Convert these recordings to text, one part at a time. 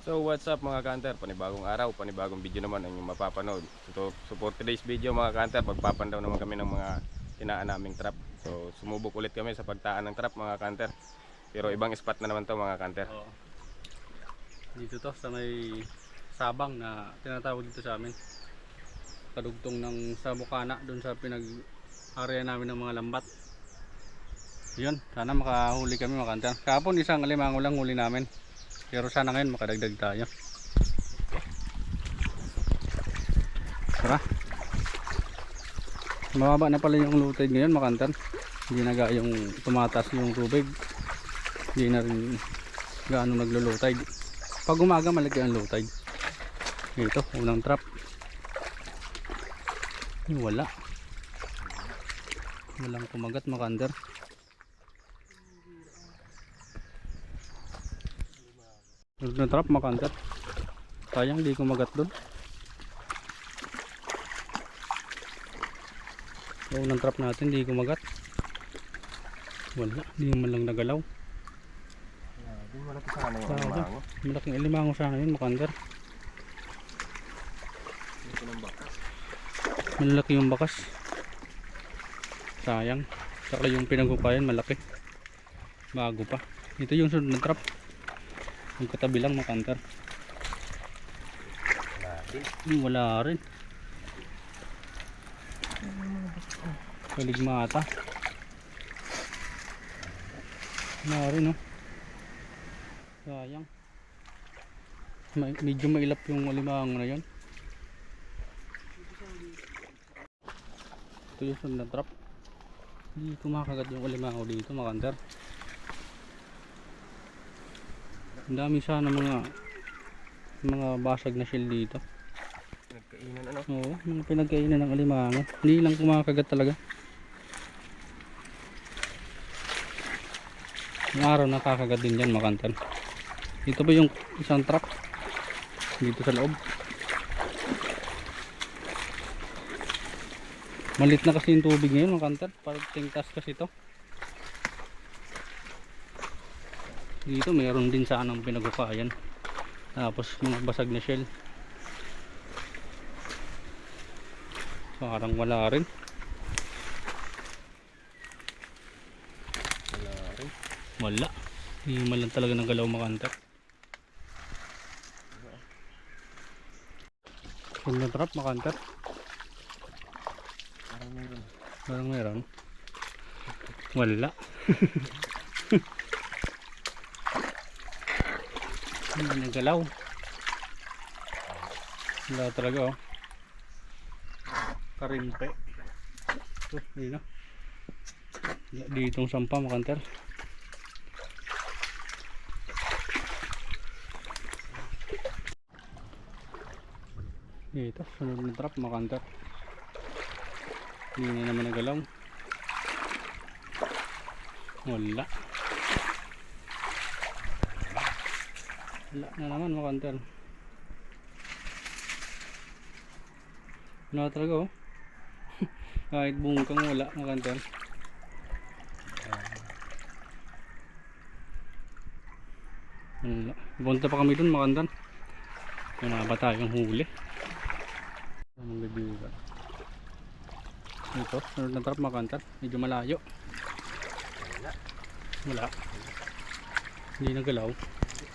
So what's up mga kanter, panibagong araw, panibagong video naman ang inyong mapapanood. So for today's video mga kanter, magpapandaw naman kami ng mga tinaan naming trap. So sumubok ulit kami sa pagtaan ng trap mga kanter. Pero ibang spot na naman to mga kanter. Oo. Dito to sa may sabang na tinatawag dito sa amin. Kadugtong ng sa Bukana, doon sa pinag-area namin ng mga lambat. Yun, sana makahuli kami mga kanter. Kahapon isang alimango lang huli namin. Pero sana ngayon makadagdag tayo. Tara. Mababa na pala yung low tide ngayon mga kanter. Hindi na yung tumatas yung tubig. Hindi na rin gaano naglo-low tide. Pag umaga malaki ang low tide. Ito, unang trap. Wala. Walang kumagat mga kanter. Unang trap mga kanter. Sayang di kumagat doon. Unang trap natin di kumagat. Wala, di man lang nagalaw. Di malaki sana yung alimango. Malaking alimango sana yun mga kanter. Ito ng bakas. Malaki yung bakas. Sayang. Saka yung pinagkukayan malaki. Bago pa. Ito yung sunod na trap. Yung katabi lang mga kanter. Wala rin. Kaligmata. Wala rin no. Sayang. Medyo mailap yung alimango na yun. Ito yung sunod na trap. Hindi kumakagat yung alimango dito mga kanter. Ang dami sana mga basag na shell dito. Pinagkainan ano? Oo, mga pinagkainan ng alimango. Hindi lang kumakagat talaga. Yung araw nakakagat din yan mga kanter. Dito ba yung isang trap? Dito sa loob. Malit na kasi yung tubig ngayon mga kanter. Parang tingtas kasi ito. Dito mayroon din sanang pinagukayan. Tapos mga basag na shell. Parang wala rin. Wala. Hindi man lang talaga ng galaw mga kanter. Yung trap mga kanter. Parang meron. Wala. Hindi nagalaw. Wala talaga oh. Karimpe. Ito, yun na. Ditong sampa mga kanter. Ito, sunod na trap mga kanter. Hindi na naman nagalaw. Wala. Wala na naman mga kanter. Wala talaga oh. Kahit bungkang wala mga kanter. Wala. Punta pa kami dun mga kanter. Wala ba tayong huli? Ang gabiga. Ito, sunod na trap mga kanter. Medyo malayo. Wala. Hindi nagalaw.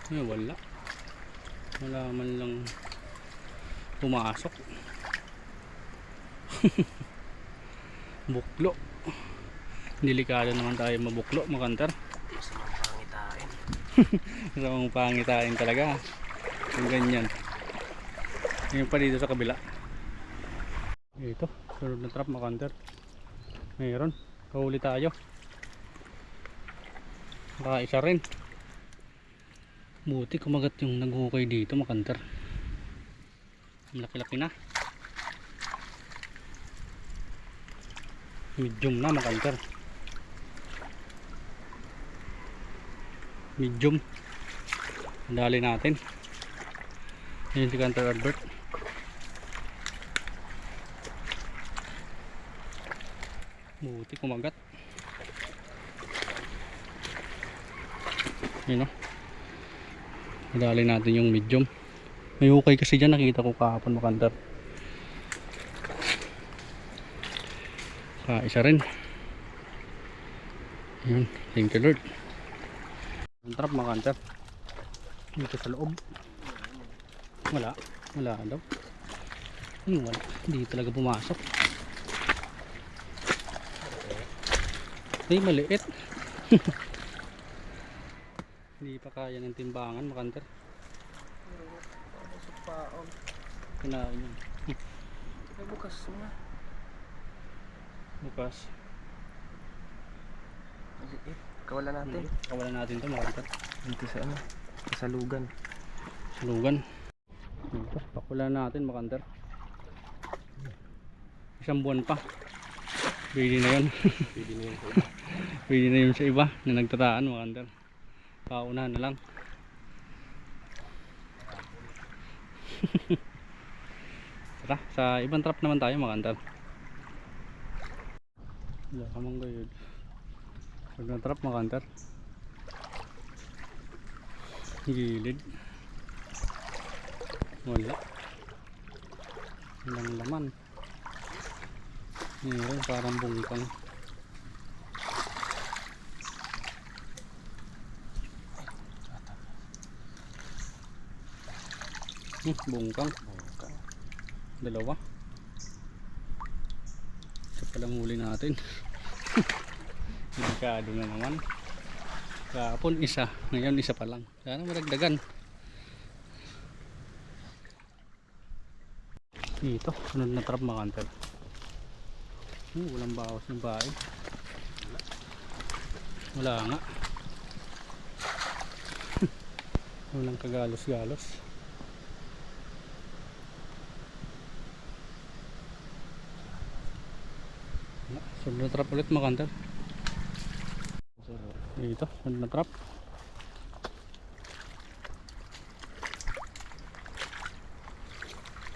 Ay, wala. Wala man lang pumasok. Buklo. Delikado naman tayo mabuklo mga kanter. Masamang pangitain. Masamang pangitain talaga. Yung ganyan. Yung pa dito sa kabila. Ito, sunod na trap mga kanter. Mayroon. Kahuli tayo. Baka isa rin. Buti kumagat yung naghukay dito mga kanter. Laki-laki na. Medium na mga kanter. Medium. Dali natin. Ayun si Kanter Albert. Buti kumagat. Yun o. Idali natin yung medium. May hukay kasi dyan, nakita ko kahapon makandar. Isa rin. Yun, thank you Lord. Ang trap makandar. Dito sa loob. Wala daw. Wala, hindi talaga pumasok. Ay, maliit. Hindi pa kaya ng timbangan makanter. Kinain yun. Bukas na. Bukas. Maliit. Kawalan natin. Kawalan natin to makanter. Dito sa ano? Sa lugan. Sulugan. Dito, pakulan natin makanter. Isang buwan pa. Pwede na yun. Pwede na yun sa iba. Pwede na yun sa iba na nagtataan makanter. Paunahan na lang. Tara, sa ibang trap naman tayo makanter. Wala kamang gayod. Pag na trap makanter. Gilid. Wala. Walang laman. Ngayon parang bungkang. Bungkang. Dalawa. Isa palang huli natin. Delikado na naman. Kahapon isa, ngayon isa pa lang. Sana maragdagan. Dito, sunod na trap makanter. Walang bawas ng bahay. Wala nga. Walang kagalos-galos. Sunod na trap ulit makanter. Dito, sunod na trap.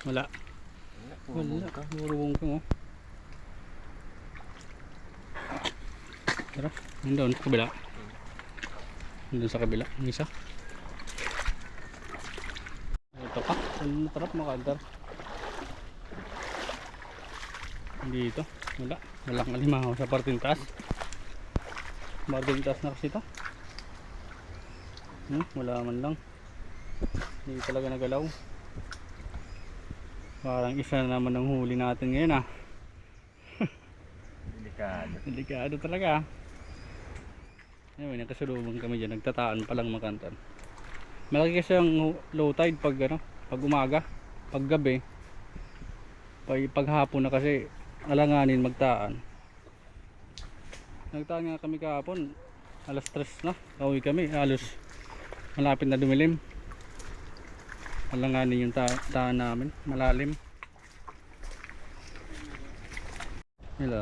Wala. Puro bungkang oh. Tara, nandun sa kabila. Nandun sa kabila, ang isa. Ito pa, sunod na trap makanter. Dito, wala. Walang alimango sa parting taas. Parting taas na kasi ito. Wala man lang. Hindi talaga nagalaw. Parang isa na naman ang huli natin ngayon ah. Delikado talaga. Anyway, nakasulubong kami dyan. Nagtataan pa lang makantan. Malaki kasi ang low tide pag ano, pag umaga, pag gabi. Pag hapon na kasi alanganin magtaan. Nagtaan nga kami kahapon. Alas 3 na. Pauwi kami. Halos malapit na dumilim. Alanganin yung taan namin. Malalim. Hello.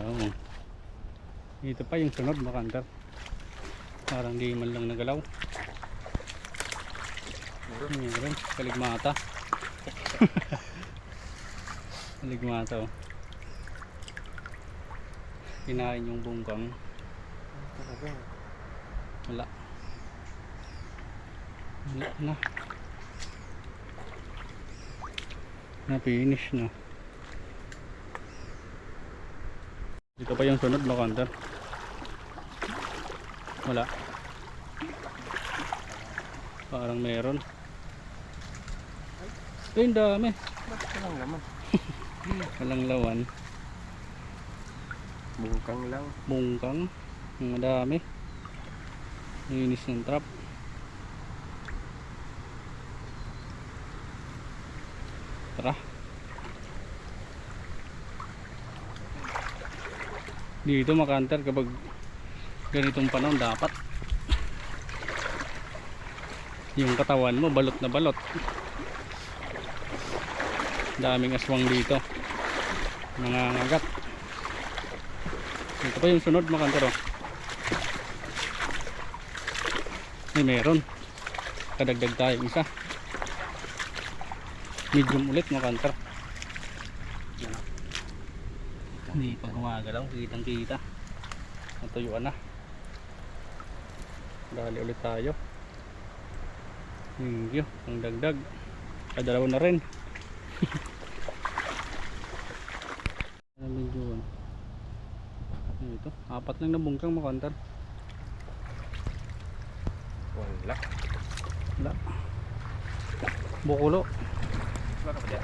Dito pa yung sunod makantar. Parang di man lang nagalaw. Meron. Kaligmata. Kaligmata oh. Kinain yung bungkang. Wala. Wala na. Na-finish na. Dito pa yung sunod makantar. Wala. Parang meron. Ito yung dami. Ba't walang laman? Walang lawan. Bungkang lang. Bungkang. Ang dami. Linis ng trap. Tara. Dito makanter kapag ganitong panahon dapat yung katawan mo balot na balot. Daming aswang dito. Nangangagat. Ito pa yung sunod makanter oh. Meron. Kadagdag tayo isa. Medium ulit makanter. Hindi pa gumagalaw, kitang kita. Natuyuan na. Dali ulit tayo. Thank you. Ang dagdag. Ay, dalawa na rin. Ano medyo ano? Ito, 4 lang na bungkang makantar. Wala. Wala. Bukulo. Wala ka pa dyan?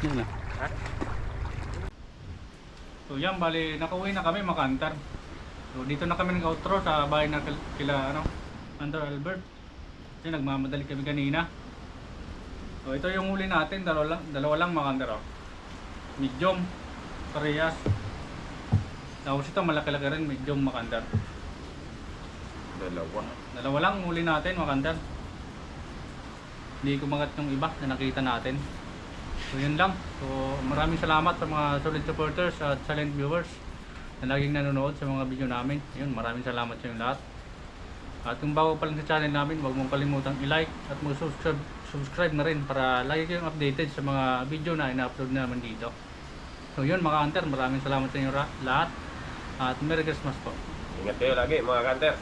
Yan na. Ha? So yan, bali nakauwi na kami makantar. So dito na kami nag-outro sa bahay na kila Under Albert. Kasi nagmamadali kami kanina. So ito yung huli natin, dalawa lang makantar. Medium, parehas. Tapos ito malaki-laki rin, medium makantar. Dalawa lang huli natin makantar. Hindi kumagat yung iba na nakita natin. So yun lang. So maraming salamat sa mga solid supporters at silent viewers na laging nanonood sa mga video namin. Yun, maraming salamat sa inyo lahat. At kung bago pa lang sa channel namin, huwag mong kalimutang i-like at mag-subscribe na rin para lagi kayong updated sa mga video na ina-upload naman dito. So yun mga hunter, maraming salamat sa inyo lahat. At Merry Christmas po. Ingat kayo lagi mga kanter.